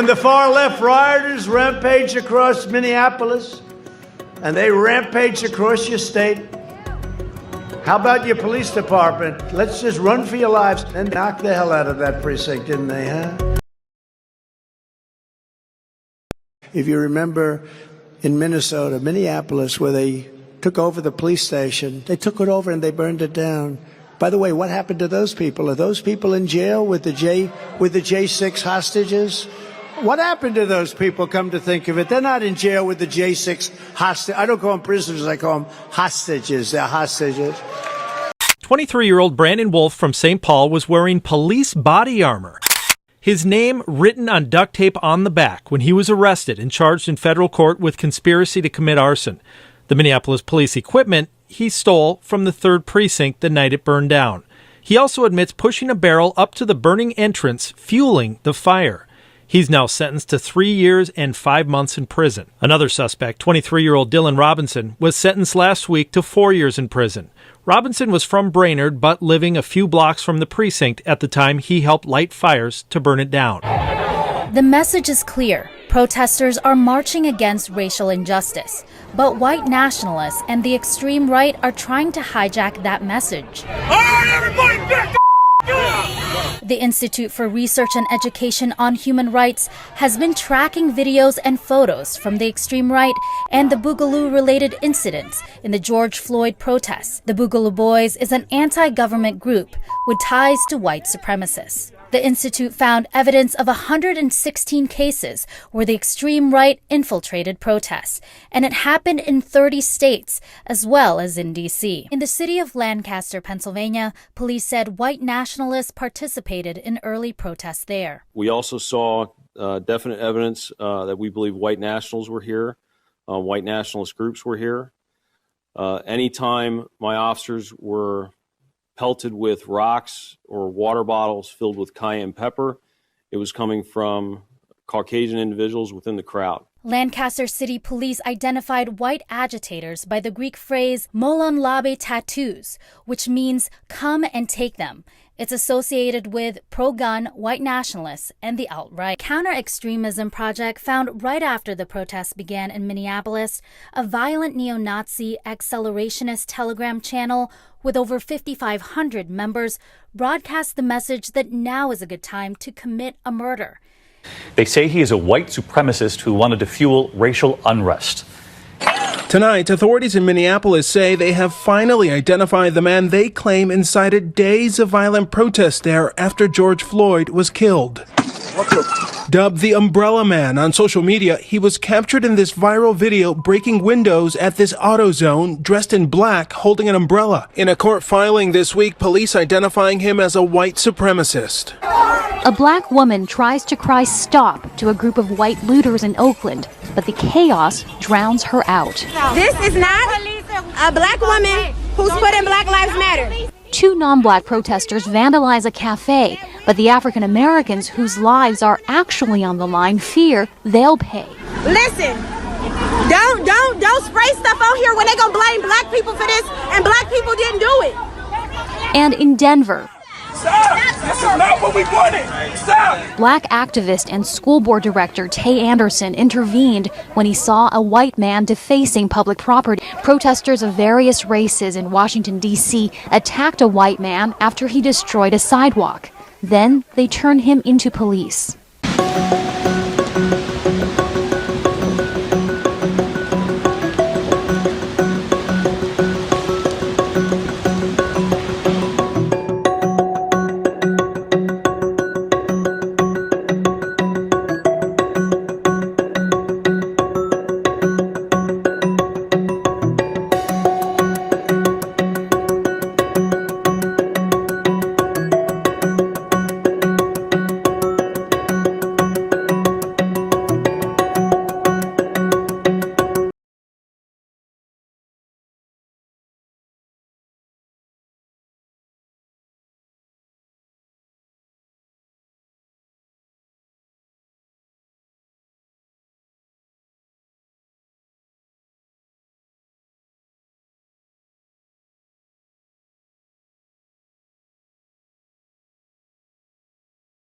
When the far left rioters rampage across Minneapolis, and they rampage across your state, how about your police department? Let's just run for your lives and knock the hell out of that precinct, didn't they, huh? If you remember in Minnesota, Minneapolis, where they took over the police station, they took it over and they burned it down. By the way, what happened to those people? Are those people in jail with the J6 hostages? What happened to those people, come to think of it? They're not in jail with the J6 hostages. I don't call them prisoners, I call them hostages. They're hostages. 23-year-old Brandon Wolf from St. Paul was wearing police body armor. His name written on duct tape on the back when he was arrested and charged in federal court with conspiracy to commit arson. The Minneapolis police equipment he stole from the 3rd precinct the night it burned down. He also admits pushing a barrel up to the burning entrance, fueling the fire. He's now sentenced to 3 years and 5 months in prison. Another suspect, 23-year-old Dylan Robinson, was sentenced last week to 4 years in prison. Robinson was from Brainerd, but living a few blocks from the precinct at the time he helped light fires to burn it down. The message is clear. Protesters are marching against racial injustice, but white nationalists and the extreme right are trying to hijack that message. All right, everybody, back The Institute for Research and Education on Human Rights has been tracking videos and photos from the extreme right and the Boogaloo-related incidents in the George Floyd protests. The Boogaloo Boys is an anti-government group with ties to white supremacists. The Institute found evidence of 116 cases where the extreme right infiltrated protests, and it happened in 30 states, as well as in D.C. In the city of Lancaster, Pennsylvania, police said white nationalists participated in early protests there. We also saw definite evidence that we believe white nationals were here, white nationalist groups were here. Anytime my officers were pelted with rocks or water bottles filled with cayenne pepper, it was coming from Caucasian individuals within the crowd. Lancaster City Police identified white agitators by the Greek phrase molon labe tattoos, which means come and take them. It's associated with pro-gun white nationalists and the alt-right. Counter-Extremism Project found right after the protests began in Minneapolis a violent neo-Nazi accelerationist Telegram channel with over 5,500 members broadcast the message that now is a good time to commit a murder. They say he is a white supremacist who wanted to fuel racial unrest. Tonight, authorities in Minneapolis say they have finally identified the man they claim incited days of violent protest there after George Floyd was killed. Dubbed the Umbrella Man on social media, he was captured in this viral video breaking windows at this AutoZone dressed in black holding an umbrella. In a court filing this week, police identifying him as a white supremacist. A black woman tries to cry stop to a group of white looters in Oakland, but the chaos drowns her out. This is not a black woman who's putting Black Lives Matter. 2 non-black protesters vandalize a cafe, but the African Americans whose lives are actually on the line fear they'll pay. Listen, don't spray stuff on here when they're gonna blame black people for this, and black people didn't do it. And in Denver, Stop! This is not what we wanted! Stop! Black activist and school board director Tay Anderson intervened when he saw a white man defacing public property. Protesters of various races in Washington, D.C. attacked a white man after he destroyed a sidewalk. Then they turned him into police.